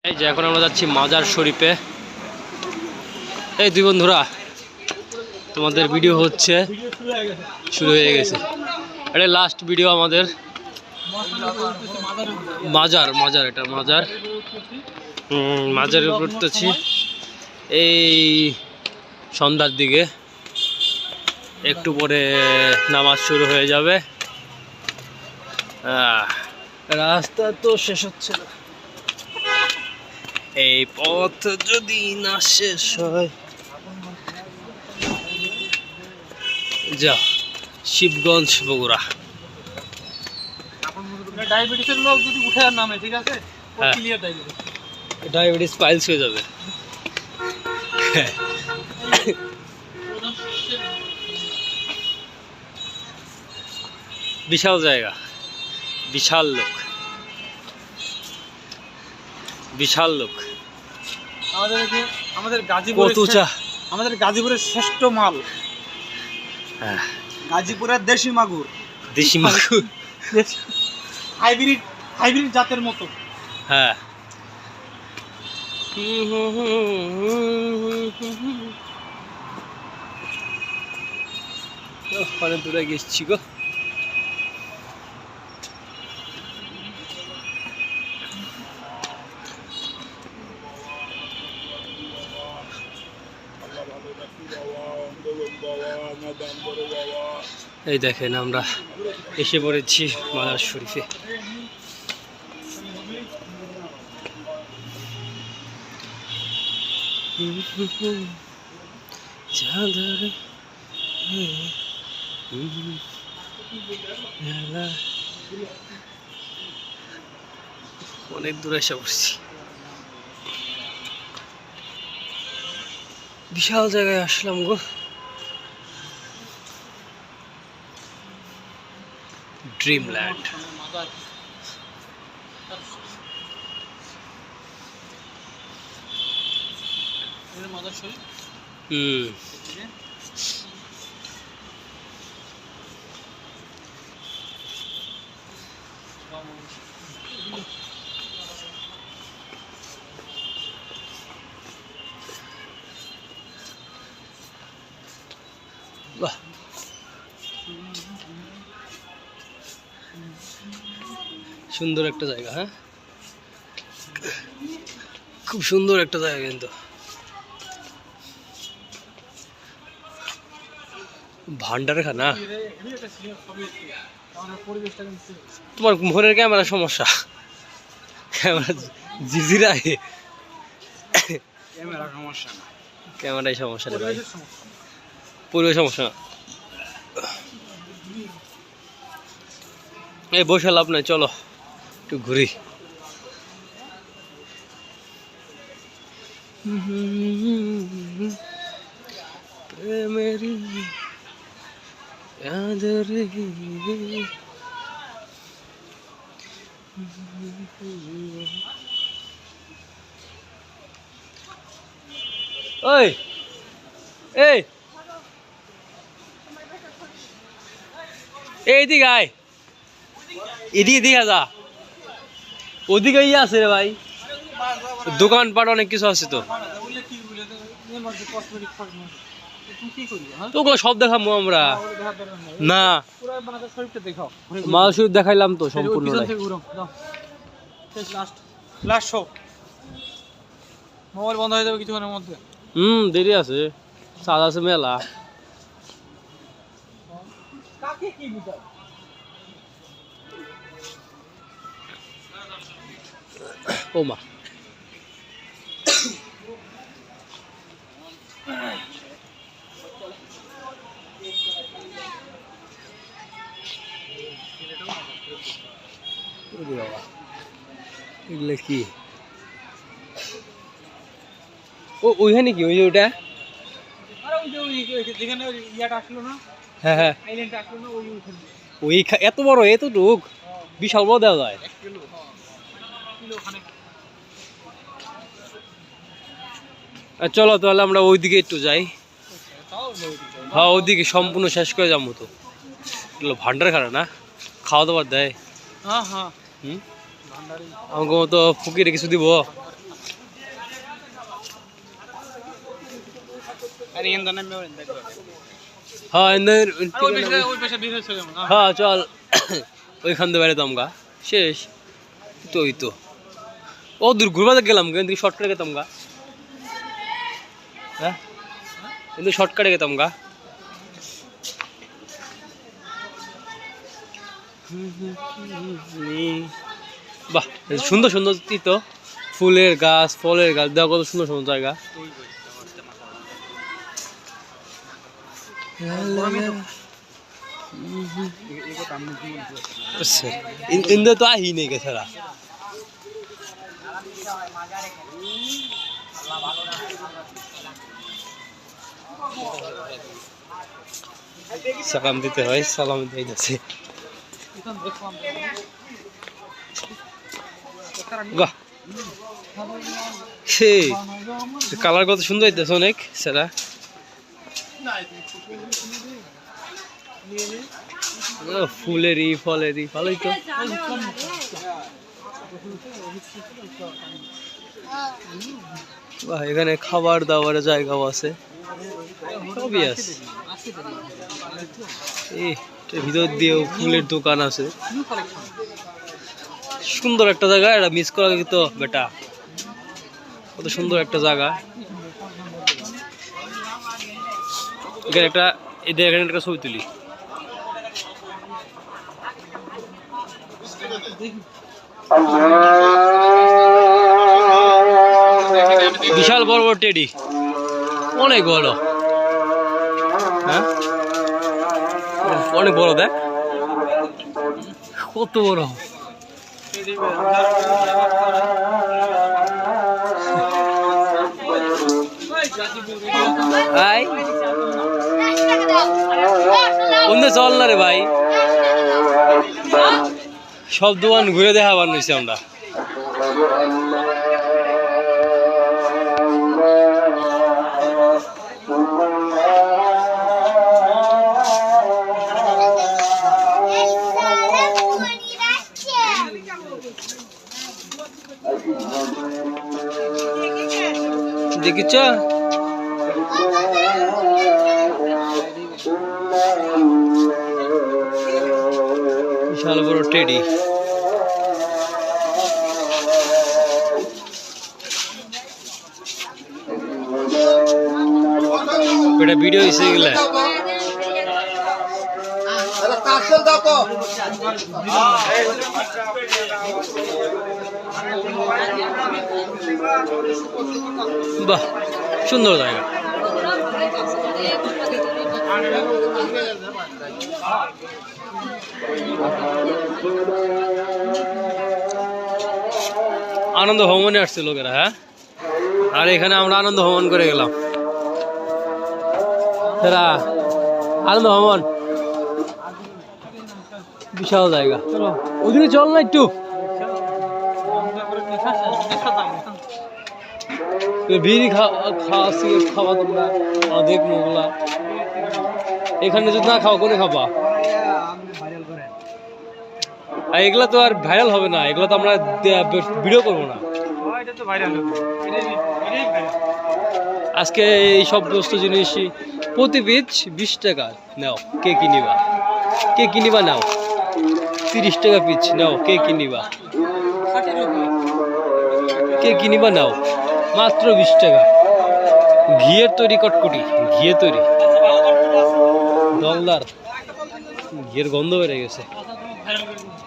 এই যে এখন আমরা যাচ্ছি মাজার শরীফে। এই দুই বন্ধুরা, তোমাদের ভিডিও হচ্ছে, শুরু হয়ে গেছে। এটা লাস্ট ভিডিও আমাদের। মাজার মাজার এটা মাজার মাজারে উঠতেছি এই সন্ধ্যার দিকে, একটু পরে নামাজ শুরু হয়ে যাবে। রাস্তা তো শেষ হচ্ছে না, এই পথ যদি না শেষ হয়। যা শিবগঞ্জ বগুড়া। ডায়াবেটিসের লোক যদি উঠে আর নামে, ঠিক আছে, ক্লিয়ার ডায়াবেটিস পাইলস হয়ে যাবে। বিশাল জায়গা, বিশাল লোক, বিশাল লোক। আমাদের গাজীপুরের শ্রেষ্ঠ মাল, গাজীপুরের দেশি মাগুর। দেশি মাগুর, হাইব্রিড জাতের মতো। হ্যাঁ। অনেক দূরে গেছি গো। এই দেখেন আমরা এসে পড়েছি মাজার শরীফে। অনেক দূরে এসে পড়ছি, বিশাল জায়গায় আসলাম গো। ড্রিমল্যান্ড। বাহ, সুন্দর একটা জায়গা। হ্যাঁ, খুব সুন্দর একটা জায়গা কিন্তু। ভান্ডারখানা। তোমার মোহরের ক্যামেরা সমস্যা, ক্যামেরা জিজিরায়, ক্যামেরাই সমস্যা নেই ভাই, পরিবেশ সমস্যা। এই বসে লাভ নাই, চলো একটু ঘুরি। প্রেমেরি আদরে ওই এই এইদিকে আয়, এদিকে দেখা যা, ওদিকে ইয়ে আছে রে ভাই, দোকানপাট অনেক কিছু আছে তো। তোগুলো সব দেখাবো আমরা না, মাজার শরীফ দেখাইলাম তো সম্পূর্ণ। মোবাইল বন্ধ হয়ে যাবে কিছুক্ষণের মধ্যে। দেরি আছে, চাঁদ আছে মেলা। ও মা, এগুলো কি? ও ওইখানে কি, ওই যে ওটা, হ্যাঁ হ্যাঁ, ওই এত বড়, এতটুক বিশাল বড় দেওয়া যায়। চলো তাহলে আমরা ওইদিকে একটু যাই। হ্যাঁ, ওইদিকে সম্পূর্ণ শেষ করে যাবো তো। ভান্ডারখানা না, খাওয়া দাওয়ার দেয়। আমাকে তো ফকিরে কিছু দিব। হ্যাঁ ওই পাশে বের হয়েছে যেমন হ্যাঁ চল ওইখান দিয়ে বেড়ে গা শেষ তো ওই তো ও দূর ঘুরবাতে গেলাম কিন্তু শর্টকাটে গেতাম গা হ্যাঁ কিন্তু শর্টকাটে গেতাম গা বাহ সুন্দর সুন্দর তো ফুলের গাছ ফলের গাছ দেওয়া কত সুন্দর সুন্দর জায়গা ইন্দে তো আহি নেই গেছাড়া সালাম দিতে হয় সালাম দিয়ে যাচ্ছে বাহ সেই কালার কত সুন্দর হইতেছে অনেক সেটা ফুলেরই ফলেরই ভালোই তো বাহ এখানে খাবার দাবারের জায়গাও আছে সবই আছে ভিতর দিয়েও ফুলের দোকান আছে সুন্দর একটা জায়গা এটা মিস করা তো বেটা কত সুন্দর একটা জায়গা এখানে একটা এদের এখানে একটা ছবি তুলি বিশাল বড় বড় টেডি অনেক বড় হ্যাঁ অনেক বড় দেখ কত বড় কোনটা চল না রে ভাই সব দোকান ঘুরে দেখাবার নিছি আমরা দেখিছ বিশাল বড় টেডি এটা ভিডিও এসে গেলে বাহ সুন্দর জায়গা আনন্দ ভ্রমণে আসছে লোকেরা হ্যাঁ আর এখানে আমরা আনন্দ ভ্রমণ করে গেলাম আনন্দ ভ্রমণ বিশাল জায়গা চলো ওদিকে চল না একটু বিড়ি খাওয়া তোমরা দেখবো ওগুলা এখানে যদি না খাও কোনে খাবা এগুলা তো আর ভাইরাল হবে না এগুলা তো আমরা ভিডিও করবো না আজকে এই সব বস্তু জিনিস প্রতি পিস 20 টাকা নাও কে কিনিবা নাও 30 টাকা পিস নাও কে কিনিবা নাও মাত্র 20 টাকা ঘিয়ের তৈরি কটকুটি ঘিয়ে তৈরি দলদার ঘিয়ের গন্ধ বেড়ে গেছে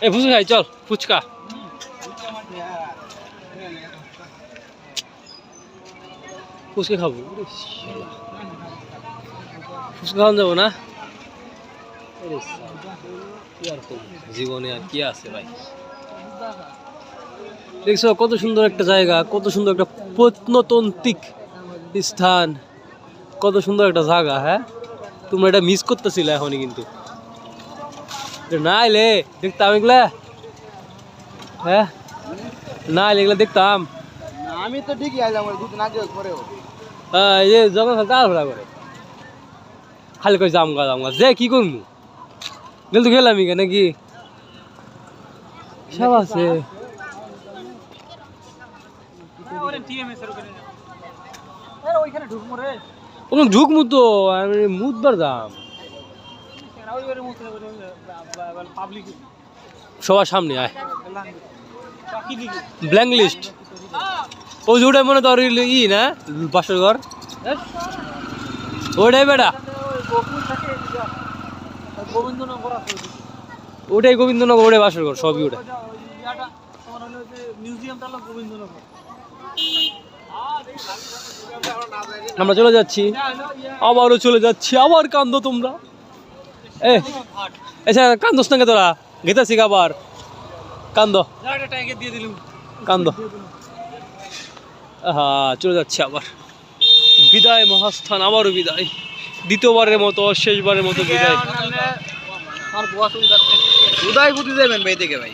এ ফুচকা খাই চল ফুচকা খাবো ফুচকা খাওয়া যাবো না জীবনে আর কি আছে ভাই দেখছো কত সুন্দর একটা জায়গা কত সুন্দর একটা প্রত্নতান্ত্রিক স্থান কত সুন্দর একটা জায়গা হ্যাঁ তোমরা এটা মিস করতেছিলে এখনই কিন্তু না এলে দেখতাম এগুলা হ্যাঁ না এলে এগুলা দেখতাম আমি তো ঠিকই আইলাম দুদিন আগে পরেও হ্যাঁ এই যে জগা তাড়াহুড়া করে খালি কই জামগা যে কি করবো গেল তো গেলাম নাকি সব আছে ওইখানে ঢুকবো রে ওখানে ঢুকমু তো আমি মুদবার দাম পাবলিক সবার সামনে আয় কি দিকে ব্ল্যাঙ্ক লিস্ট ওই যে ওটাই মনে তো ই না বাসর ঘর ওটাই বেটা গোকুল থাকে গোবিন্দনগর আছে ওটাই গোবিন্দনগর ওটাই বাসর ঘর সবই ওটা ইয়াটা তোমার হলো যে মিউজিয়ামটা হলো গোবিন্দনগর আমরা চলে যাচ্ছি আবারও চলে যাচ্ছি আবার কান্দো তোমরা আচ্ছা কান্দোস না তোরা গেতাছি আবার কান্দো জায়গাটা ট্যাগে দিয়ে দিলুম কান্দো হ্যাঁ চলে যাচ্ছি আবার বিদায় মহাস্থান আবারও বিদায় দ্বিতীয়বারের মতো শেষবারের মতো বিদায় আমার গোয়া চলে যাচ্ছে উদয় বুদ্ধি দেবেন ভাই থেকে ভাই